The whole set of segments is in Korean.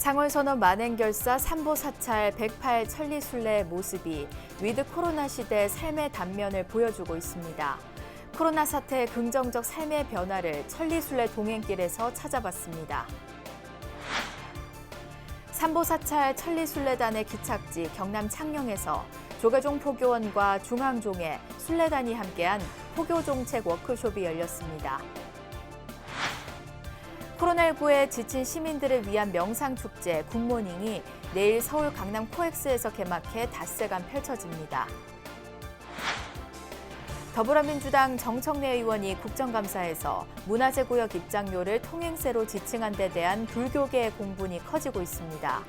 상월선언 만행결사 삼보사찰 108 천리순례의 모습이 위드 코로나 시대 삶의 단면을 보여주고 있습니다. 코로나 사태의 긍정적 삶의 변화를 천리순례 동행길에서 찾아봤습니다. 삼보사찰 천리순례단의 기착지 경남 창녕에서 조계종 포교원과 중앙종의 순례단이 함께한 포교종책 워크숍이 열렸습니다. 코로나19에 지친 시민들을 위한 명상축제 굿모닝이 내일 서울 강남 코엑스에서 개막해 닷새간 펼쳐집니다. 더불어민주당 정청래 의원이 국정감사에서 문화재구역 입장료를 통행세로 지칭한 데 대한 불교계의 공분이 커지고 있습니다.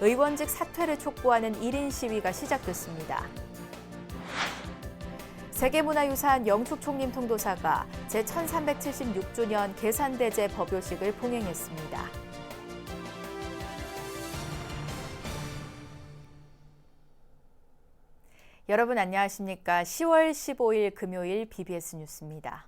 의원직 사퇴를 촉구하는 1인 시위가 시작됐습니다. 세계문화유산 영축총림통도사가 제1376주년 계산대제 법요식을 봉행했습니다. 여러분 안녕하십니까? 10월 15일 금요일 BBS 뉴스입니다.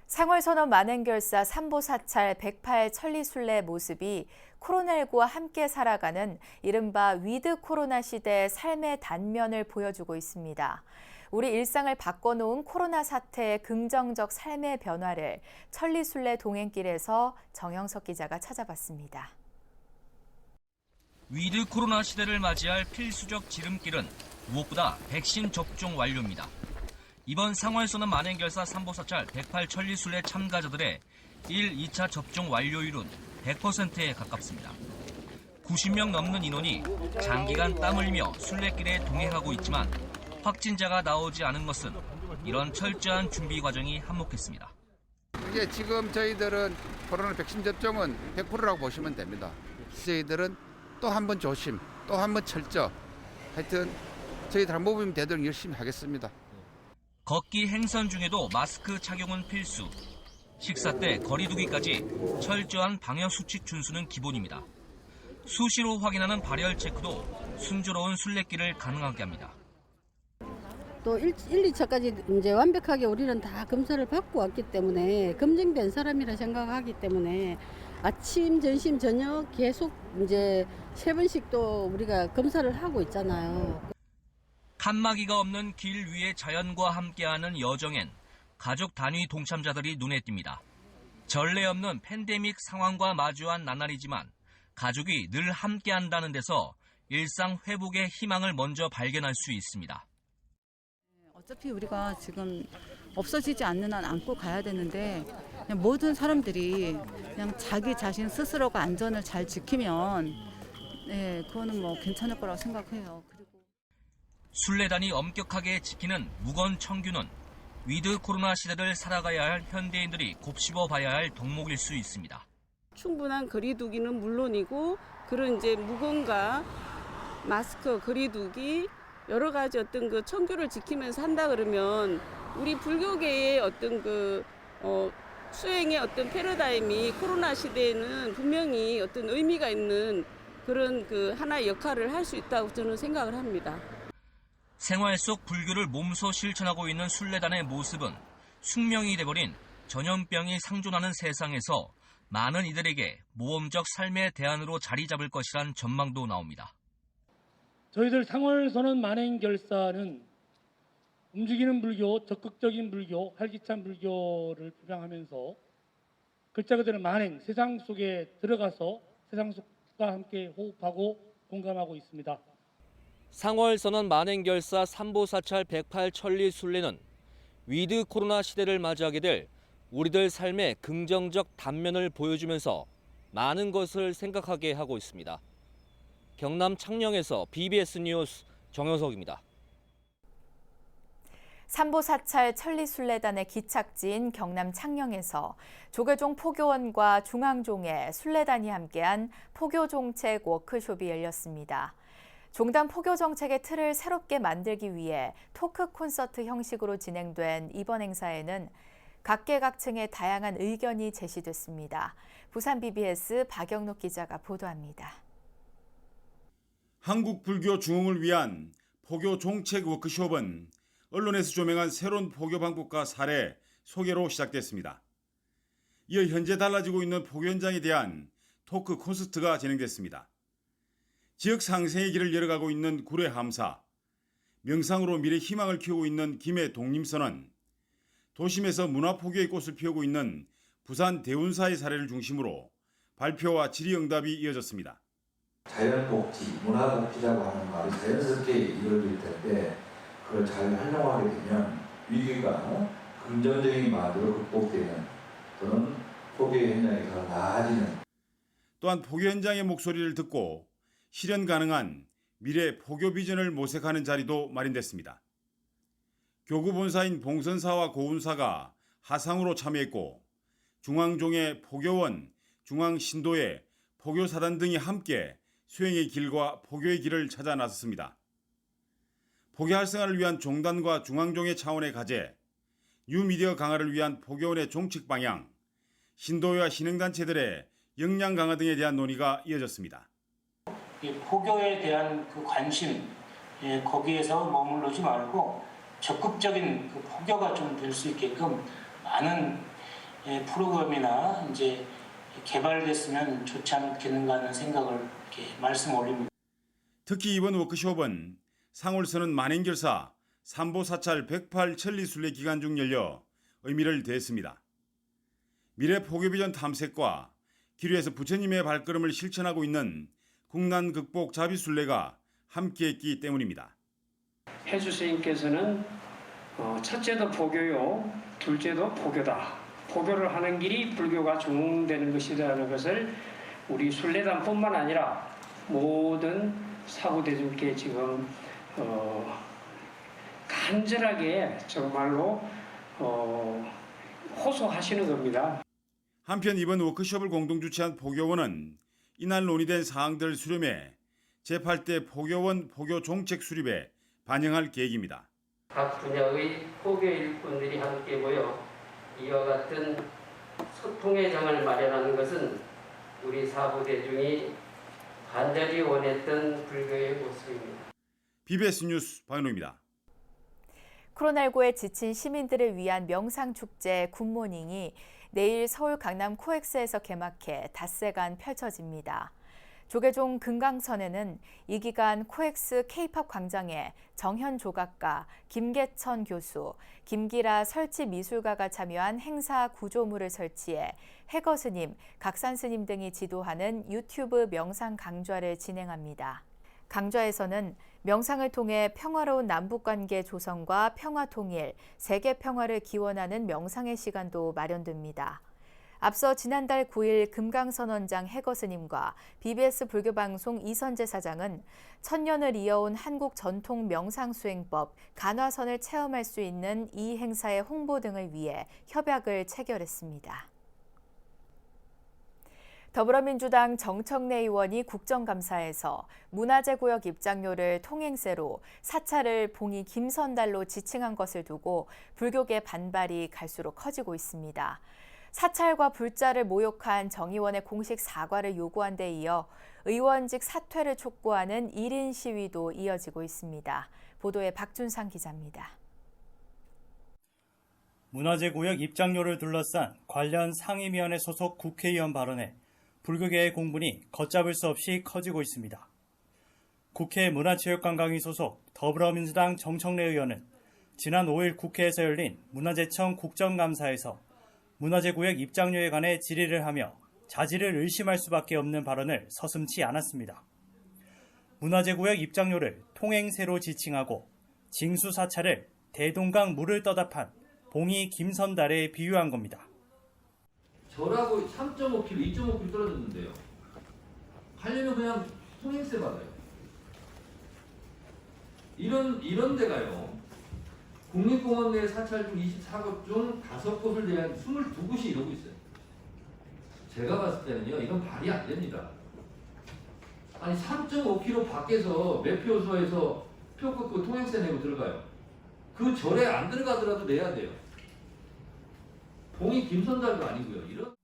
상월선언 만행결사 삼보사찰 108 천리순례 모습이 코로나19와 함께 살아가는 이른바 위드 코로나 시대의 삶의 단면을 보여주고 있습니다. 우리 일상을 바꿔놓은 코로나 사태의 긍정적 삶의 변화를 천리순례 동행길에서 정영석 기자가 찾아봤습니다. 위드 코로나 시대를 맞이할 필수적 지름길은 무엇보다 백신 접종 완료입니다. 이번 상월선언 만행결사 삼보사찰 108 천리순례 참가자들의 1, 2차 접종 완료율은 100%에 가깝습니다. 90명 넘는 인원이 장기간 땀 흘리며 순례길에 동행하고 있지만 확진자가 나오지 않은 것은 이런 철저한 준비 과정이 한몫했습니다. 이제 지금 저희들은 코로나 백신 접종은 100%라고 보시면 됩니다. 저희들은 또 한 번 조심, 또 한 번 철저. 하여튼 저희들 한 모범이 되도록 열심히 하겠습니다. 걷기 행선 중에도 마스크 착용은 필수. 식사 때 거리 두기까지 철저한 방역 수칙 준수는 기본입니다. 수시로 확인하는 발열 체크도 순조로운 순례길을 가능하게 합니다. 또 1, 2차까지 이제 완벽하게 우리는 다 검사를 받고 왔기 때문에 검증된 사람이라 생각하기 때문에 아침, 점심, 저녁 계속 이제 3번씩 또 우리가 검사를 하고 있잖아요. 칸막이가 없는 길 위에 자연과 함께하는 여정엔 가족 단위 동참자들이 눈에 띕니다. 전례 없는 팬데믹 상황과 마주한 나날이지만 가족이 늘 함께한다는 데서 일상 회복의 희망을 먼저 발견할 수 있습니다. 어차피 우리가 지금 없어지지 않는 한 안고 가야 되는데 그냥 모든 사람들이 그냥 자기 자신 스스로가 안전을 잘 지키면 그거는 뭐 괜찮을 거라고 생각해요. 그리고 순례단이 엄격하게 지키는 무건 청규는 위드 코로나 시대를 살아가야 할 현대인들이 곱씹어 봐야 할 덕목일 수 있습니다. 충분한 거리두기는 물론이고 그런 이제 무건과 마스크, 거리두기 여러 가지 어떤 그 청규를 지키면서 한다 그러면 우리 불교계의 어떤 수행의 어떤 패러다임이 코로나 시대에는 분명히 어떤 의미가 있는 그런 하나의 역할을 할 수 있다고 저는 생각을 합니다. 생활 속 불교를 몸소 실천하고 있는 순례단의 모습은 숙명이 돼버린 전염병이 상존하는 세상에서 많은 이들에게 모험적 삶의 대안으로 자리 잡을 것이란 전망도 나옵니다. 저희들 상월선언 만행결사는 움직이는 불교, 적극적인 불교, 활기찬 불교를 주장하면서 글자 그대로 만행, 세상 속에 들어가서 세상 속과 함께 호흡하고 공감하고 있습니다. 상월선언 만행결사 삼보사찰 108 천리순례는 위드 코로나 시대를 맞이하게 될 우리들 삶의 긍정적 단면을 보여주면서 많은 것을 생각하게 하고 있습니다. 경남 창녕에서 BBS 뉴스 정영석입니다. 삼보사찰 천리순례단의 기착지인 경남 창녕에서 조계종 포교원과 중앙종의 순례단이 함께한 포교종책 워크숍이 열렸습니다. 종단 포교 정책의 틀을 새롭게 만들기 위해 토크 콘서트 형식으로 진행된 이번 행사에는 각계각층의 다양한 의견이 제시됐습니다. 부산 BBS 박영록 기자가 보도합니다. 한국 불교 중흥을 위한 포교 종책 워크숍은 언론에서 조명한 새로운 포교 방법과 사례 소개로 시작됐습니다. 이어 현재 달라지고 있는 포교 현장에 대한 토크 콘서트가 진행됐습니다. 지역 상생의 길을 열어가고 있는 구례 함사, 명상으로 미래 희망을 키우고 있는 김해 독림선언, 도심에서 문화 포교의 꽃을 피우고 있는 부산 대운사의 사례를 중심으로 발표와 질의응답이 이어졌습니다. 자연복지, 문화복지라고 하는 말이 자연스럽게 이루어질 텐데 그걸 잘 활용하게 되면 위기가 긍정적인 말로 극복되는 또는 포교 현장이 더 나아지는. 또한 포교 현장의 목소리를 듣고 실현 가능한 미래 포교 비전을 모색하는 자리도 마련됐습니다. 교구 본사인 봉선사와 고운사가 하상으로 참여했고 중앙종의 포교원, 중앙신도의 포교사단 등이 함께 수행의 길과 포교의 길을 찾아 나섰습니다. 포교 활성화를 위한 종단과 중앙종의 차원의 과제, 뉴미디어 강화를 위한 포교원의 종칙 방향, 신도회와 신흥단체들의 역량 강화 등에 대한 논의가 이어졌습니다. 포교에 대한 그 관심, 거기에서 머무르지 말고 적극적인 그 포교가 좀 될 수 있게끔 많은 프로그램이나 이제 개발됐으면 좋지 않겠는가 하는 생각을 이렇게 말씀 올립니다. 특히 이번 워크숍은 상월선언 만행결사 3보 사찰 108 천리순례 기간 중 열려 의미를 더했습니다. 미래 포교비전 탐색과 기류에서 부처님의 발걸음을 실천하고 있는 국난 극복 자비순례가 함께했기 때문입니다. 해주 스님께서는 첫째도 포교요, 둘째도 포교다. 포교를 하는 길이 불교가 종되는 것이라는 것을 우리 순례단뿐만 아니라 모든 사후대중께 지금 간절하게 정말로 호소하시는 겁니다. 한편 이번 워크숍을 공동 주최한 포교원은 이날 논의된 사항들을 수렴해 제8대 포교원 포교 종책 수립에 반영할 계획입니다. 각 분야의 포교 일꾼들이 함께 모여 이와 같은 소통의 장을 마련하는 것은 우리 사부대중이 간절히 원했던 불교의 모습입니다. BBS 뉴스 박연호입니다. 코로나19에 지친 시민들을 위한 명상축제 굿모닝이 내일 서울 강남 코엑스에서 개막해 닷새간 펼쳐집니다. 조계종 금강선에는 이 기간 코엑스 K-팝 광장에 정현 조각가, 김계천 교수, 김기라 설치 미술가가 참여한 행사 구조물을 설치해 해거 스님, 각산 스님 등이 지도하는 유튜브 명상 강좌를 진행합니다. 강좌에서는 명상을 통해 평화로운 남북관계 조성과 평화 통일, 세계 평화를 기원하는 명상의 시간도 마련됩니다. 앞서 지난달 9일 금강선원장 해거 스님과 BBS 불교방송 이선재 사장은 천년을 이어온 한국 전통 명상수행법 간화선을 체험할 수 있는 이 행사의 홍보 등을 위해 협약을 체결했습니다. 더불어민주당 정청래 의원이 국정감사에서 문화재구역 입장료를 통행세로 사찰을 봉이 김선달로 지칭한 것을 두고 불교계 반발이 갈수록 커지고 있습니다. 사찰과 불자를 모욕한 정 의원의 공식 사과를 요구한 데 이어 의원직 사퇴를 촉구하는 1인 시위도 이어지고 있습니다. 보도에 박준상 기자입니다. 문화재구역 입장료를 둘러싼 관련 상임위원회 소속 국회의원 발언에 불교계의 공분이 걷잡을 수 없이 커지고 있습니다. 국회 문화체육관광위 소속 더불어민주당 정청래 의원은 지난 5일 국회에서 열린 문화재청 국정감사에서 문화재구역 입장료에 관해 질의를 하며 자질을 의심할 수밖에 없는 발언을 서슴지 않았습니다. 문화재구역 입장료를 통행세로 지칭하고 징수사찰을 대동강 물을 떠답한 봉이 김선달에 비유한 겁니다. 절하고 3.5km, 2.5km 떨어졌는데요. 가려면 그냥 통행세 받아요. 이런 데가요. 국립공원 내 사찰 중 24곳 중 5곳을 제외한 22곳이 이러고 있어요. 제가 봤을 때는요, 이건 말이 안 됩니다. 아니 3.5km 밖에서 매표소에서 표 끊고 통행세 내고 들어가요. 그 절에 안 들어가더라도 내야 돼요. 봉이 김선달도 아니고요.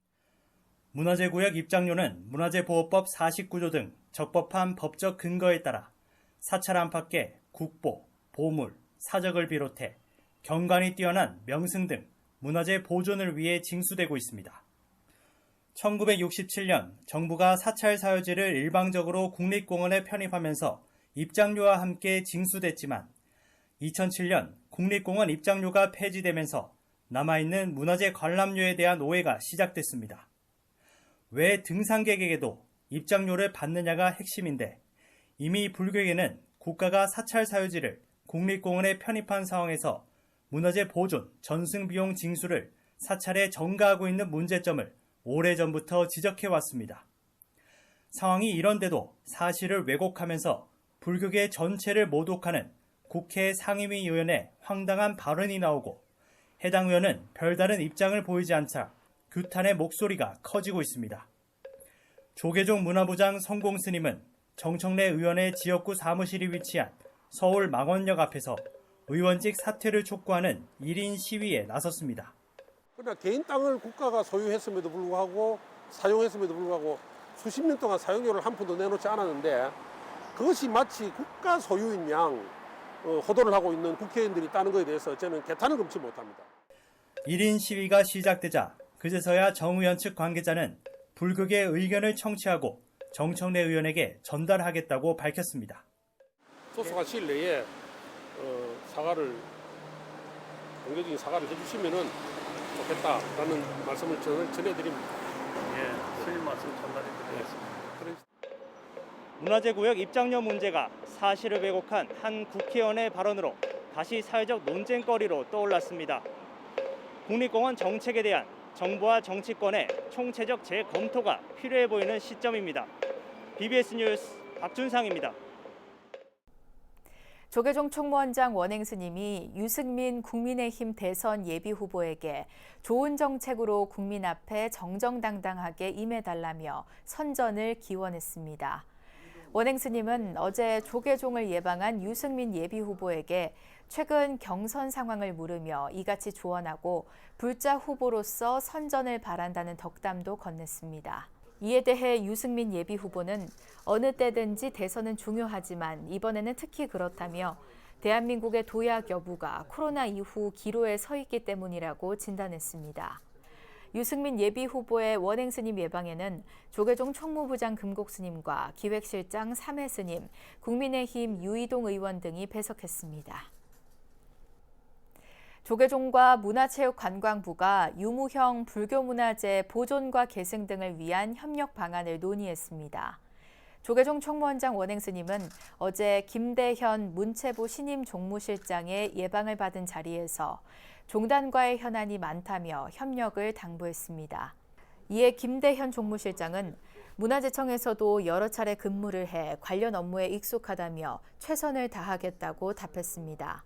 문화재구역 입장료는 문화재보호법 49조 등 적법한 법적 근거에 따라 사찰 안팎에 국보, 보물, 사적을 비롯해 경관이 뛰어난 명승 등 문화재 보존을 위해 징수되고 있습니다. 1967년 정부가 사찰 사유지를 일방적으로 국립공원에 편입하면서 입장료와 함께 징수됐지만 2007년 국립공원 입장료가 폐지되면서 남아있는 문화재 관람료에 대한 오해가 시작됐습니다. 왜 등산객에게도 입장료를 받느냐가 핵심인데 이미 불교계는 국가가 사찰 사유지를 국립공원에 편입한 상황에서 문화재 보존, 전승 비용 징수를 사찰에 전가하고 있는 문제점을 오래전부터 지적해왔습니다. 상황이 이런데도 사실을 왜곡하면서 불교계 전체를 모독하는 국회 상임위 의원의 황당한 발언이 나오고 해당 의원은 별다른 입장을 보이지 않자 규탄의 목소리가 커지고 있습니다. 조계종 문화부장 성공스님은 정청래 의원의 지역구 사무실이 위치한 서울 망원역 앞에서 의원직 사퇴를 촉구하는 1인 시위에 나섰습니다. 그러나 개인 땅을 국가가 소유했음에도 불구하고 사용했음에도 불구하고 수십 년 동안 사용료를 한 푼도 내놓지 않았는데 그것이 마치 국가 소유인 양 호도를 하고 있는 국회의원들이 있다는 것에 대해서 저는 개탄을 금치 못합니다. 1인 시위가 시작되자 그제서야 정 의원 측 관계자는 불교계의 의견을 청취하고 정청래 의원에게 전달하겠다고 밝혔습니다. 소속한 시일 내에 사과를 공개적인 사과를 해주시면은 좋겠다라는 말씀을 전해드립니다. 예, 스님 말씀 전달해드리겠습니다. 문화재구역 입장료 문제가 사실을 왜곡한 한 국회의원의 발언으로 다시 사회적 논쟁거리로 떠올랐습니다. 국립공원 정책에 대한 정부와 정치권의 총체적 재검토가 필요해 보이는 시점입니다. BBS 뉴스 박준상입니다. 조계종 총무원장 원행 스님이 유승민 국민의힘 대선 예비후보에게 좋은 정책으로 국민 앞에 정정당당하게 임해달라며 선전을 기원했습니다. 원행 스님은 어제 조계종을 예방한 유승민 예비후보에게 최근 경선 상황을 물으며 이같이 조언하고 불자 후보로서 선전을 바란다는 덕담도 건넸습니다. 이에 대해 유승민 예비후보는 어느 때든지 대선은 중요하지만 이번에는 특히 그렇다며 대한민국의 도약 여부가 코로나 이후 기로에 서 있기 때문이라고 진단했습니다. 유승민 예비후보의 원행스님 예방에는 조계종 총무부장 금곡스님과 기획실장 삼해스님, 국민의힘 유이동 의원 등이 배석했습니다. 조계종과 문화체육관광부가 유무형 불교문화재 보존과 계승 등을 위한 협력 방안을 논의했습니다. 조계종 총무원장 원행스님은 어제 김대현 문체부 신임 종무실장의 예방을 받은 자리에서 종단과의 현안이 많다며 협력을 당부했습니다. 이에 김대현 종무실장은 문화재청에서도 여러 차례 근무를 해 관련 업무에 익숙하다며 최선을 다하겠다고 답했습니다.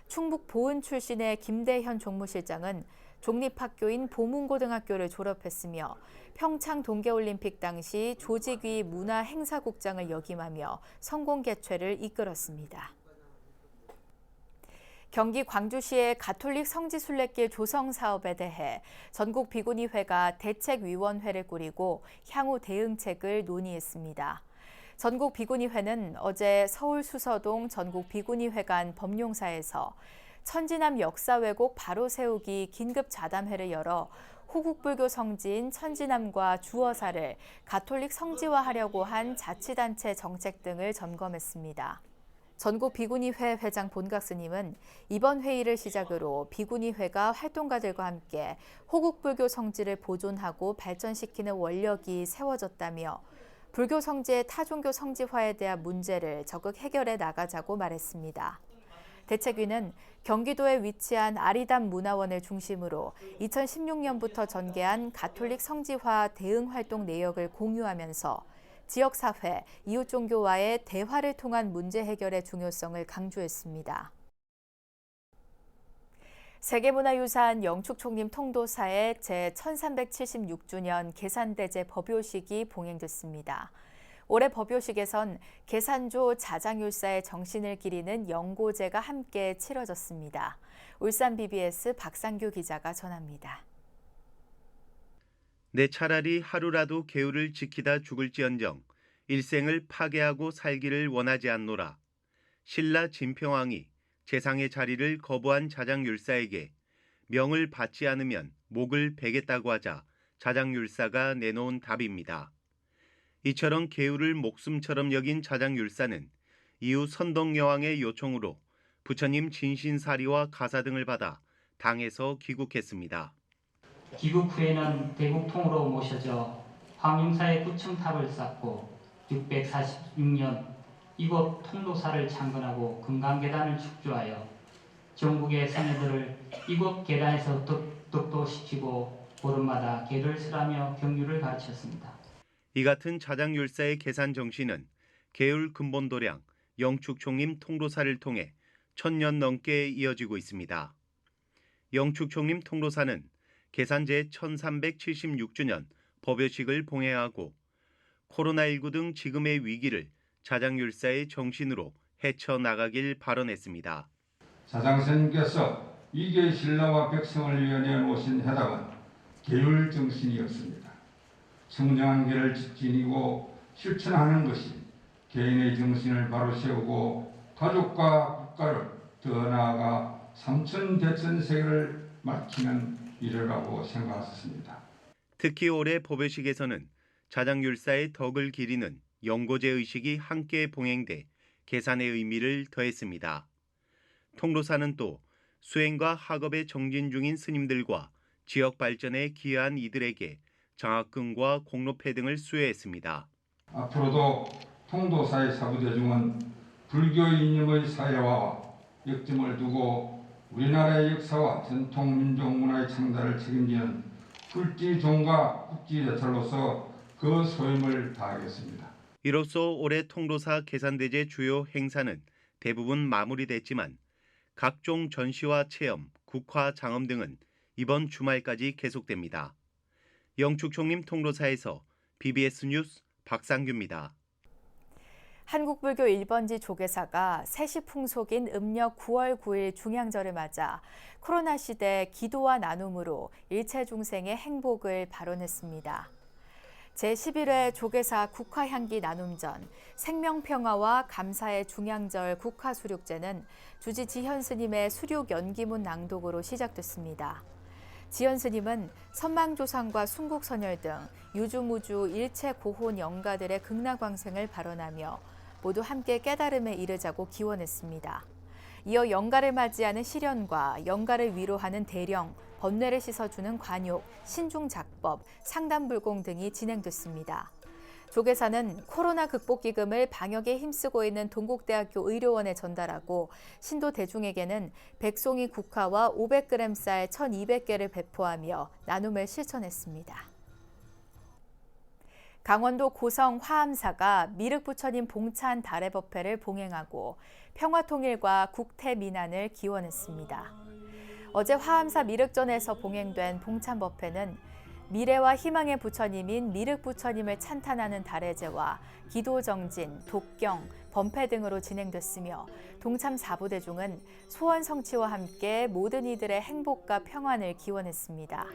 충북 보은 출신의 김대현 종무실장은 종립학교인 보문고등학교를 졸업했으며 평창 동계올림픽 당시 조직위 문화행사국장을 역임하며 성공개최를 이끌었습니다. 경기 광주시의 가톨릭 성지순례길 조성 사업에 대해 전국 비구니회가 대책위원회를 꾸리고 향후 대응책을 논의했습니다. 전국 비구니회는 어제 서울 수서동 전국 비구니회관 법룡사에서 천지남 역사 왜곡 바로 세우기 긴급 자담회를 열어 호국불교 성지인 천지남과 주어사를 가톨릭 성지화하려고 한 자치단체 정책 등을 점검했습니다. 전국 비구니회 회장 본각 스님은 이번 회의를 시작으로 비구니회가 활동가들과 함께 호국불교 성지를 보존하고 발전시키는 원력이 세워졌다며 불교 성지의 타종교 성지화에 대한 문제를 적극 해결해 나가자고 말했습니다. 대책위는 경기도에 위치한 아리담 문화원을 중심으로 2016년부터 전개한 가톨릭 성지화 대응 활동 내역을 공유하면서 지역사회, 이웃종교와의 대화를 통한 문제 해결의 중요성을 강조했습니다. 세계문화유산 영축총림 통도사의 제1376주년 계산대제 법요식이 봉행됐습니다. 올해 법요식에선 계산조 자장율사의 정신을 기리는 영고제가 함께 치러졌습니다. 울산 BBS 박상규 기자가 전합니다. 내 차라리 하루라도 계율을 지키다 죽을지언정 일생을 파괴하고 살기를 원하지 않노라. 신라 진평왕이 재상의 자리를 거부한 자장율사에게 명을 받지 않으면 목을 베겠다고 하자 자장율사가 내놓은 답입니다. 이처럼 계율을 목숨처럼 여긴 자장율사는 이후 선덕여왕의 요청으로 부처님 진신사리와 가사 등을 받아 당에서 귀국했습니다. 귀국 후에는 대국통으로 모셔져 황림사의 구층탑을 쌓고 646년 이곳 통도사를 창건하고 금강계단을 축조하여 전국의 성녀들을 이곳 계단에서 덕도시키고 보름마다 계를 설하며 경유를 가르쳤습니다. 이 같은 자장율사의 계산 정신은 계율 근본도량 영축총림 통도사를 통해 1000년 넘게 이어지고 있습니다. 영축총림 통도사는 계산제 1376주년 법요식을 봉해하고 코로나19 등 지금의 위기를 자장율사의 정신으로 헤쳐나가길 발언했습니다. 자장스님께서 위기의 신라와 백성을 위해 내놓으신 해답은 계율 정신이었습니다. 청정한 계를 지니고 실천하는 것이 개인의 정신을 바로 세우고 가족과 국가를 더 나아가 삼천대천 세계를 밝히는 일이라고 생각했습니다. 특히 올해 법요식에서는 자장율사의 덕을 기리는 영고제 의식이 함께 봉행돼 계산의 의미를 더했습니다. 통도사는 또 수행과 학업에 정진 중인 스님들과 지역 발전에 기여한 이들에게 장학금과 공로패 등을 수여했습니다. 앞으로도 통도사의 사부대중은 불교 이념의 사회화와 역점을 두고 우리나라의 역사와 전통 민족 문화의 창달을 책임지는 불지종과 국지대찰로서 그 소임을 다하겠습니다. 이로써 올해 통도사 계산대제 주요 행사는 대부분 마무리됐지만 각종 전시와 체험, 국화, 장엄 등은 이번 주말까지 계속됩니다. 영축총림 통도사에서 BBS 뉴스 박상규입니다. 한국불교 1번지 조계사가 세시풍속인 음력 9월 9일 중양절을 맞아 코로나 시대 기도와 나눔으로 일체 중생의 행복을 발언했습니다. 제11회 조계사 국화향기 나눔전 생명평화와 감사의 중양절 국화수륙제는 주지 지현 스님의 수륙 연기문 낭독으로 시작됐습니다. 지현 스님은 선망조상과 순국선열 등 유주무주 일체 고혼 영가들의 극락광생을 발언하며 모두 함께 깨달음에 이르자고 기원했습니다. 이어 영가를 맞이하는 시련과 영가를 위로하는 대령, 번뇌를 씻어주는 관욕, 신중작법, 상담불공 등이 진행됐습니다. 조계사는 코로나 극복기금을 방역에 힘쓰고 있는 동국대학교 의료원에 전달하고 신도 대중에게는 백송이 국화와 500g 쌀 1,200개를 배포하며 나눔을 실천했습니다. 강원도 고성 화암사가 미륵부처님 봉찬 다래법회를 봉행하고 평화통일과 국태민안을 기원했습니다. 어제 화암사 미륵전에서 봉행된 봉찬법회는 미래와 희망의 부처님인 미륵부처님을 찬탄하는 다래제와 기도정진, 독경, 범패 등으로 진행됐으며 동참 사부대중은 소원 성취와 함께 모든 이들의 행복과 평안을 기원했습니다.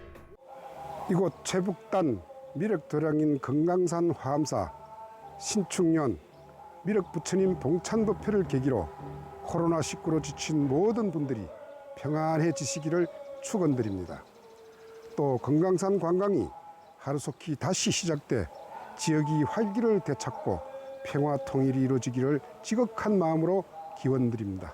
이곳 최북단 미륵도량인 금강산 화암사 신축년 미륵부처님 봉찬법회를 계기로 코로나19로 지친 모든 분들이 평안해지시기를 축원드립니다. 또 금강산 관광이 하루속히 다시 시작돼 지역이 활기를 되찾고 평화 통일이 이루어지기를 지극한 마음으로 기원드립니다.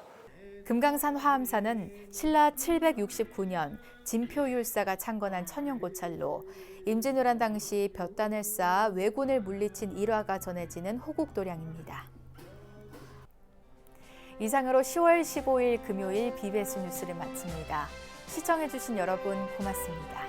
금강산 화암사는 신라 769년 진표율사가 창건한 천연고찰로 임진왜란 당시 볕단을 쌓아 왜군을 물리친 일화가 전해지는 호국도량입니다. 이상으로 10월 15일 금요일 BBS 뉴스를 마칩니다. 시청해주신 여러분 고맙습니다.